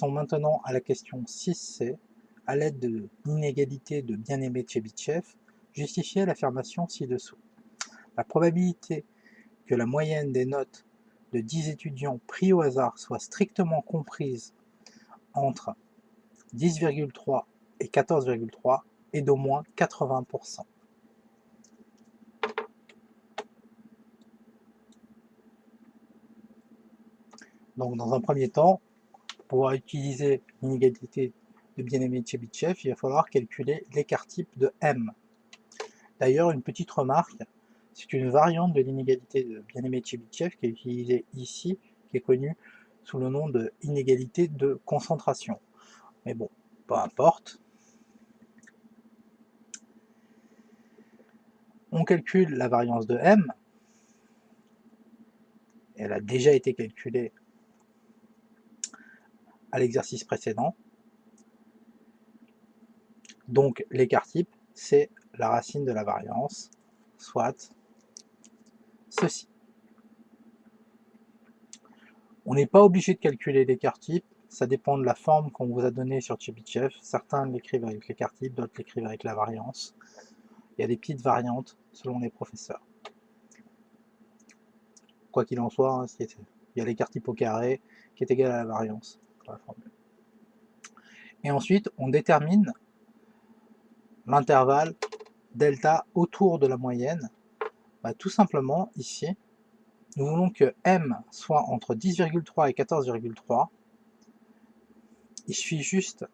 Passons maintenant à la question 6c. À l'aide de l'inégalité de Bien-Aimé-Tchebychev, justifiez l'affirmation ci-dessous. La probabilité que la moyenne des notes de 10 étudiants pris au hasard soit strictement comprise entre 10,3 et 14,3 est d'au moins 80%. Donc dans un premier temps, pour pouvoir utiliser l'inégalité de Bien-Aimé-Tchebychev, il va falloir calculer l'écart-type de M. D'ailleurs, une petite remarque, c'est une variante de l'inégalité de Bien-Aimé-Tchebychev qui est utilisée ici, qui est connue sous le nom de inégalité de concentration. Mais bon, peu importe. On calcule la variance de M. Elle a déjà été calculée à l'exercice précédent. Donc l'écart type, c'est la racine de la variance, soit ceci. On n'est pas obligé de calculer l'écart type, ça dépend de la forme qu'on vous a donnée sur Tchebychev. Certains l'écrivent avec l'écart type, d'autres l'écrivent avec la variance. Il y a des petites variantes selon les professeurs. Quoi qu'il en soit, hein, il y a l'écart type au carré qui est égal à la variance dans la formule. Et ensuite, on détermine l'intervalle delta autour de la moyenne. Tout simplement, ici, nous voulons que M soit entre 10,3 et 14,3. Il suffit juste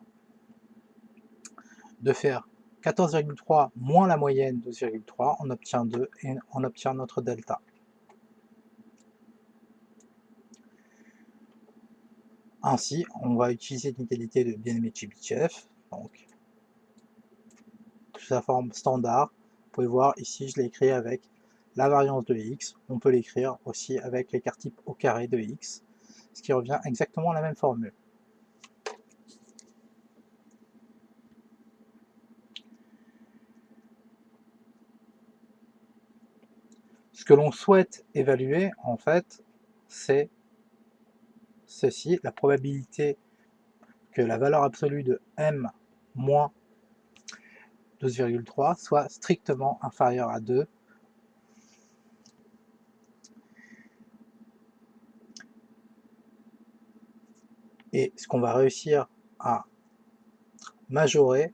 de faire 14,3 moins la moyenne 12,3, on obtient 2 et on obtient notre delta. Ainsi, on va utiliser l'inégalité de Bien-Aimé-Tchebychev, donc sous sa forme standard. Vous pouvez voir ici, je l'ai écrit avec la variance de x. On peut l'écrire aussi avec l'écart type au carré de x, ce qui revient exactement à la même formule. Ce que l'on souhaite évaluer, en fait, c'est ceci, la probabilité que la valeur absolue de m moins 12,3 soit strictement inférieure à 2. Et ce qu'on va réussir à majorer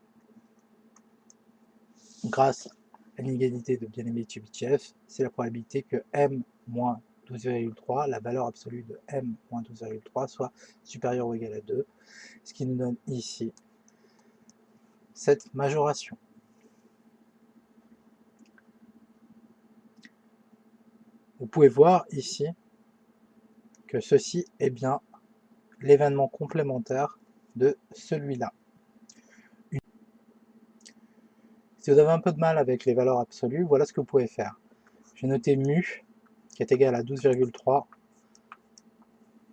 grâce à l'inégalité de Bien-Aimé-Tchebychev, c'est la probabilité que m moins 12,3, la valeur absolue de m moins 12,3 soit supérieure ou égale à 2, ce qui nous donne ici cette majoration. Vous pouvez voir ici que ceci est bien l'événement complémentaire de celui-là. Si vous avez un peu de mal avec les valeurs absolues, voilà ce que vous pouvez faire. J'ai noté mu, qui est égal à 12,3,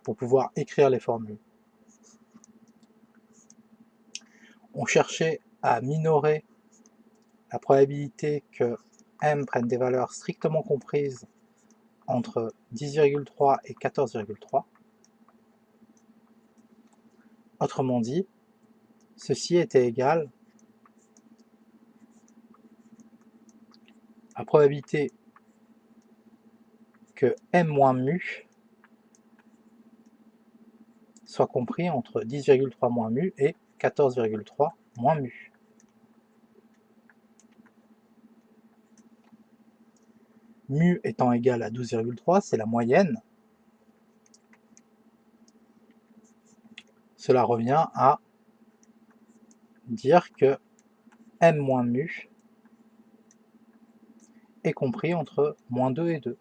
pour pouvoir écrire les formules. On cherchait à minorer la probabilité que m prenne des valeurs strictement comprises entre 10,3 et 14,3. Autrement dit, ceci était égal à la probabilité que m moins mu soit compris entre 10,3 moins mu et 14,3 moins mu. Mu étant égal à 12,3, c'est la moyenne. Cela revient à dire que m moins mu est compris entre moins 2 et 2.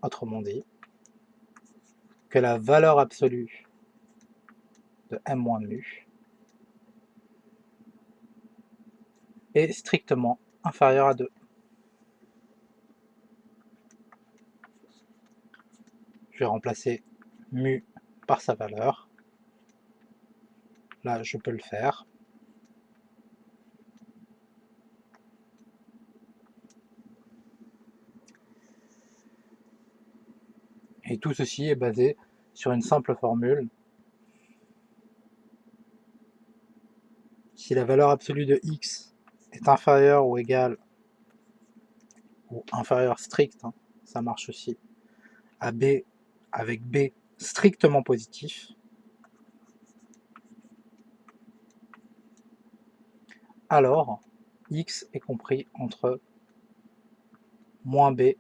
Autrement dit, que la valeur absolue de m moins mu est strictement inférieure à 2. Je vais remplacer mu par sa valeur. Là, je peux le faire. Et tout ceci est basé sur une simple formule Si la valeur absolue de x est inférieure ou égale, ou inférieure stricte, hein, ça marche aussi, à b avec b strictement positif, alors x est compris entre moins b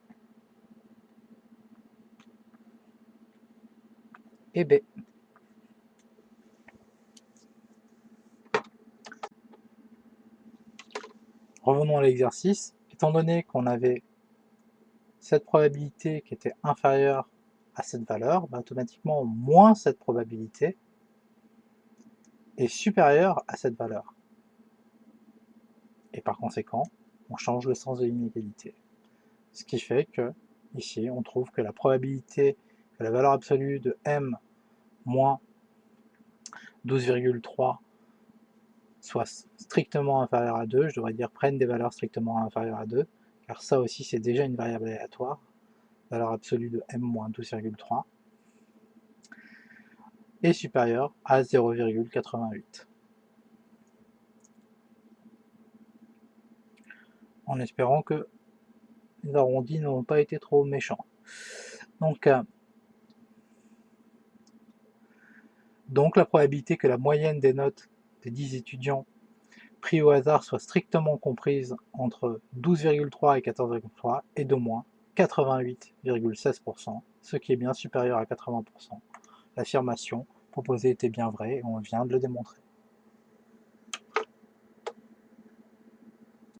et b. Revenons à l'exercice. Étant donné qu'on avait cette probabilité qui était inférieure à cette valeur, bah, automatiquement moins cette probabilité est supérieure à cette valeur. Et par conséquent, on change le sens de l'inégalité. Ce qui fait que, ici, on trouve que la probabilité que la valeur absolue de m moins 12,3 soit strictement inférieure à 2, je devrais dire prenne des valeurs strictement inférieures à 2, car ça aussi c'est déjà une variable aléatoire, valeur absolue de m moins 12,3, est supérieure à 0,88. En espérant que les arrondis n'ont pas été trop méchants. Donc la probabilité que la moyenne des notes des 10 étudiants pris au hasard soit strictement comprise entre 12,3 et 14,3 est d'au moins 88,16%, ce qui est bien supérieur à 80%. L'affirmation proposée était bien vraie et on vient de le démontrer.